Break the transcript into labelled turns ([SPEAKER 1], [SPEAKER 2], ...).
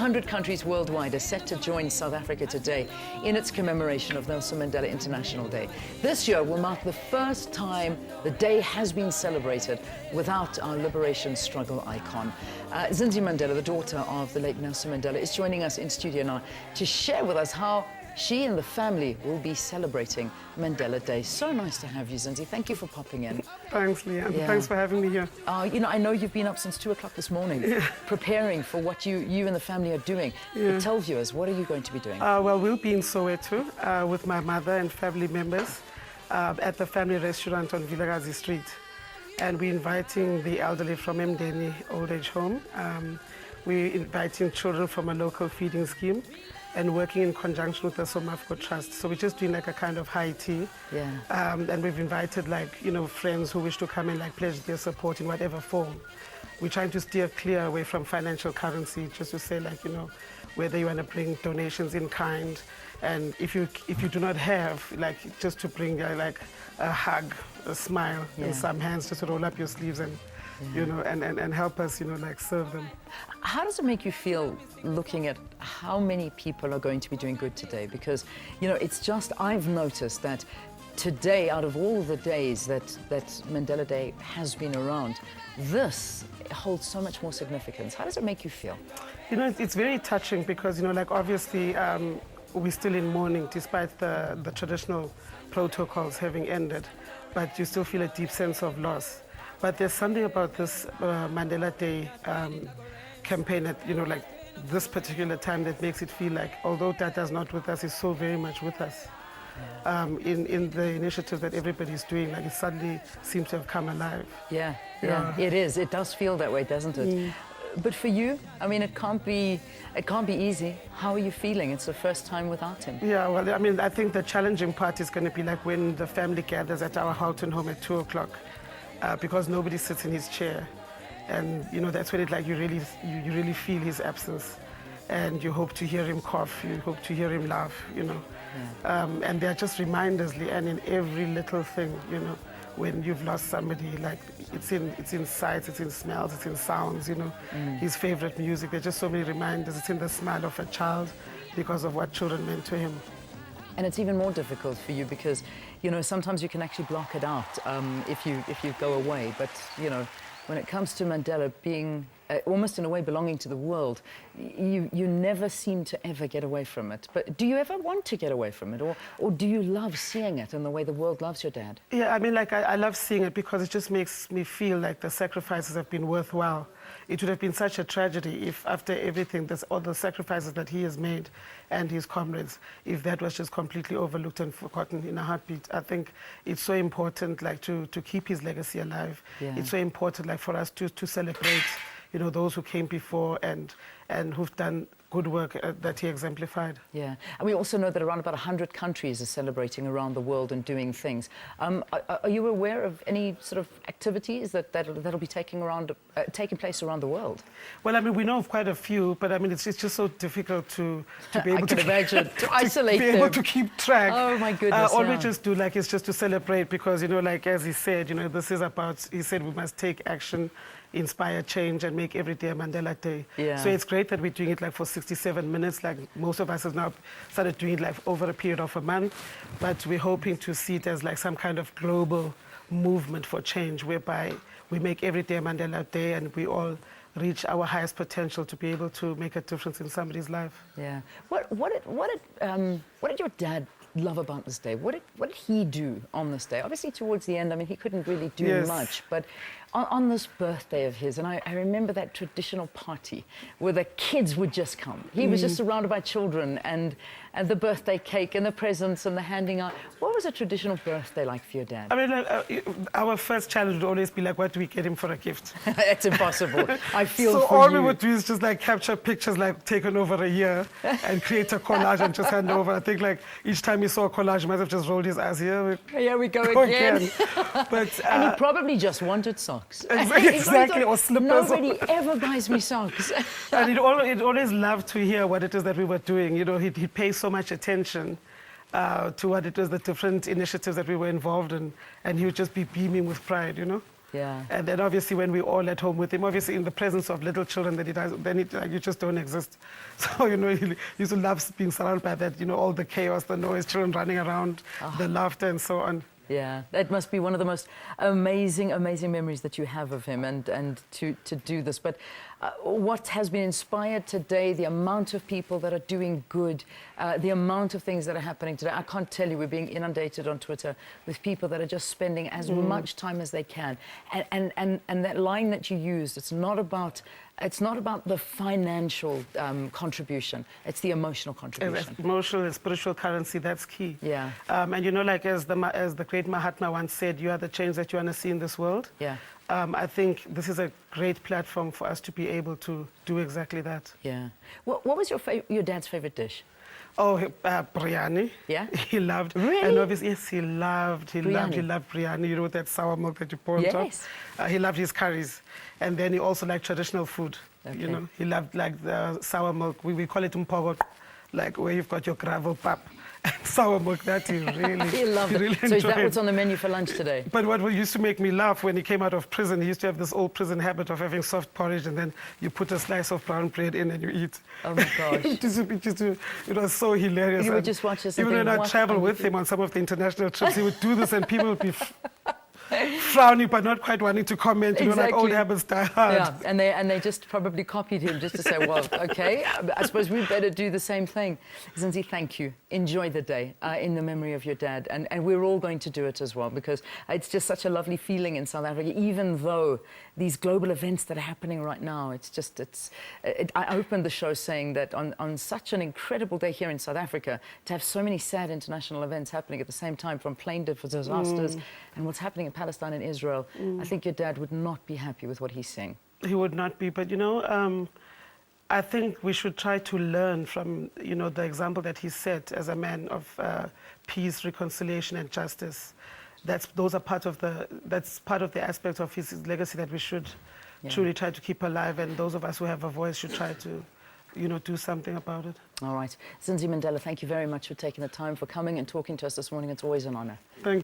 [SPEAKER 1] 100 countries worldwide are set to join South Africa today in its commemoration of Nelson Mandela International Day. This year will mark the first time the day has been celebrated without our liberation struggle icon. Zindzi Mandela, the daughter of the late Nelson Mandela, is joining us in studio now to share with us how she and the family will be celebrating Mandela Day. So nice to have you, Zindzi. Thank you for popping in.
[SPEAKER 2] Thanks, Leanne. Yeah. Thanks for having me here.
[SPEAKER 1] I know you've been up since 2 o'clock this morning, preparing for what you and the family are doing. Tell viewers, what are you going to be doing?
[SPEAKER 2] Well, we'll be in Soweto with my mother and family members at the family restaurant on Vilakazi Street. And we're inviting the elderly from Mdeni Old Age Home. We're inviting children from a local feeding scheme and working in conjunction with the Somafco Trust. So we're just doing like a kind of high tea.
[SPEAKER 1] Yeah.
[SPEAKER 2] And we've invited friends who wish to come and pledge their support in whatever form. We're trying to steer clear away from financial currency, just to say whether you want to bring donations in kind, and if you do not have, just to bring a hug, a smile, and some hands just to roll up your sleeves and and help us, serve them.
[SPEAKER 1] How does it make you feel looking at how many people are going to be doing good today? Because, it's just, I've noticed that today, out of all the days that Mandela Day has been around, this holds so much more significance. How does it make you feel?
[SPEAKER 2] It's very touching because, obviously, we're still in mourning despite the traditional protocols having ended, but you still feel a deep sense of loss. But there's something about this Mandela Day campaign that, this particular time that makes it feel like, although Tata's not with us, he's so very much with us. In the initiatives that everybody's doing, it suddenly seems to have come alive.
[SPEAKER 1] Yeah, it is. It does feel that way, doesn't it? But for you, it can't be easy. How are you feeling? It's the first time without him.
[SPEAKER 2] Yeah, well, I think the challenging part is going to be when the family gathers at our Houghton home at 2 o'clock. Because nobody sits in his chair, and that's when you really feel his absence, and you hope to hear him cough, you hope to hear him laugh, and they're just reminders, Leanne, in every little thing, when you've lost somebody, it's in sights, it's in smells, it's in sounds, his favorite music. There's just so many reminders. It's in the smile of a child because of what children meant to him.
[SPEAKER 1] And it's even more difficult for you because, sometimes you can actually block it out if you go away. But, when it comes to Mandela being almost in a way belonging to the world, you never seem to ever get away from it. But do you ever want to get away from it? Or do you love seeing it in the way the world loves your dad?
[SPEAKER 2] Yeah, I love seeing it because it just makes me feel like the sacrifices have been worthwhile. It would have been such a tragedy if after everything, all the sacrifices that he has made and his comrades, if that was just completely overlooked and forgotten in a heartbeat. I think it's so important to keep his legacy alive. Yeah. It's so important for us to celebrate those who came before and who've done good work that he exemplified.
[SPEAKER 1] Yeah, and we also know that around about 100 countries are celebrating around the world and doing things. Are you aware of any sort of activities that'll be taking place around the world?
[SPEAKER 2] Well, we know of quite a few, but it's just so difficult to be able
[SPEAKER 1] to isolate
[SPEAKER 2] be
[SPEAKER 1] them.
[SPEAKER 2] able to keep track.
[SPEAKER 1] Oh my goodness!
[SPEAKER 2] All we just do is just to celebrate because as he said, this is about. He said we must take action, inspire change, and make every day a Mandela Day.
[SPEAKER 1] Yeah.
[SPEAKER 2] So it's great that we're doing it for 67 minutes. Most of us have now started doing it over a period of a month, but we're hoping to see it as some kind of global movement for change, whereby we make every day a Mandela Day and we all reach our highest potential to be able to make a difference in somebody's life.
[SPEAKER 1] Yeah. What did your dad love about this day? What did he do on this day? Obviously, towards the end, he couldn't really do much, but on this birthday of his, and I remember that traditional party where the kids would just come. He was just surrounded by children and the birthday cake and the presents and the handing out. What was a traditional birthday like for your dad?
[SPEAKER 2] Our first challenge would always be what do we get him for a gift?
[SPEAKER 1] It's impossible. I feel
[SPEAKER 2] so
[SPEAKER 1] for
[SPEAKER 2] all
[SPEAKER 1] you.
[SPEAKER 2] we would do is just capture pictures taken over a year and create a collage and just hand over. I think each time he saw a collage, he must have just rolled his eyes. Here
[SPEAKER 1] we go again.
[SPEAKER 2] But,
[SPEAKER 1] and he probably just wanted socks.
[SPEAKER 2] Exactly, or slippers.
[SPEAKER 1] Nobody ever buys me socks.
[SPEAKER 2] And he'd always loved to hear what it is that we were doing. He'd pay so much attention to what it was, the different initiatives that we were involved in, and he would just be beaming with pride,
[SPEAKER 1] Yeah.
[SPEAKER 2] And then obviously when we're all at home with him, obviously in the presence of little children that he does, then you just don't exist. So, you know, he used to love being surrounded by that, you know, all the chaos, the noise, children running around, the laughter and so on.
[SPEAKER 1] Yeah, that must be one of the most amazing, amazing memories that you have of him, and to do this. But what has been inspired today, the amount of people that are doing good, the amount of things that are happening today. I can't tell you, we're being inundated on Twitter with people that are just spending as much time as they can. And that line that you used, it's not about the financial contribution, it's the emotional contribution.
[SPEAKER 2] Emotional and spiritual currency, that's key.
[SPEAKER 1] Yeah.
[SPEAKER 2] And you know, like as the great Mahatma once said, you are the change that you want to see in this world.
[SPEAKER 1] Yeah.
[SPEAKER 2] I think this is a great platform for us to be able to do exactly that.
[SPEAKER 1] Yeah. What was your dad's favorite dish?
[SPEAKER 2] Oh, biryani.
[SPEAKER 1] Yeah?
[SPEAKER 2] He loved.
[SPEAKER 1] Really?
[SPEAKER 2] And obviously, yes, he loved biryani, you know, with that sour milk that you pour on top.
[SPEAKER 1] Yes.
[SPEAKER 2] He loved his curries. And then he also liked traditional food.
[SPEAKER 1] Okay.
[SPEAKER 2] You know, he loved like the sour milk. We call it mpogo, like where you've got your gravel pap. Sour milk, that he really,
[SPEAKER 1] he loved it.
[SPEAKER 2] really
[SPEAKER 1] so is that
[SPEAKER 2] enjoyed.
[SPEAKER 1] what's on the menu for lunch today?
[SPEAKER 2] But what used to make me laugh when he came out of prison, he used to have this old prison habit of having soft porridge and then you put a slice of brown bread in and you eat.
[SPEAKER 1] Oh my gosh.
[SPEAKER 2] It was so hilarious.
[SPEAKER 1] You would just watch this and
[SPEAKER 2] even
[SPEAKER 1] think,
[SPEAKER 2] when I travel with him on some of the international trips, he would do this and people would be frowning but not quite wanting to comment, you know, like old habits die hard.
[SPEAKER 1] Yeah, and they just probably copied him just to say, well, okay, I suppose we better do the same thing. Zindzi, thank you. Enjoy the day in the memory of your dad, and we're all going to do it as well, because it's just such a lovely feeling in South Africa, even though these global events that are happening right now, I opened the show saying that on such an incredible day here in South Africa, to have so many sad international events happening at the same time, from plane disasters and what's happening in Palestine and Israel, I think your dad would not be happy with what he's seeing.
[SPEAKER 2] He would not be, but you know, I think we should try to learn from, you know, the example that he set as a man of peace, reconciliation, and justice. That's part of the aspects of his legacy that we should truly try to keep alive. And those of us who have a voice should try to, you know, do something about it.
[SPEAKER 1] All right, Zindzi Mandela, thank you very much for taking the time, for coming and talking to us this morning. It's always an honor.
[SPEAKER 2] Thank you.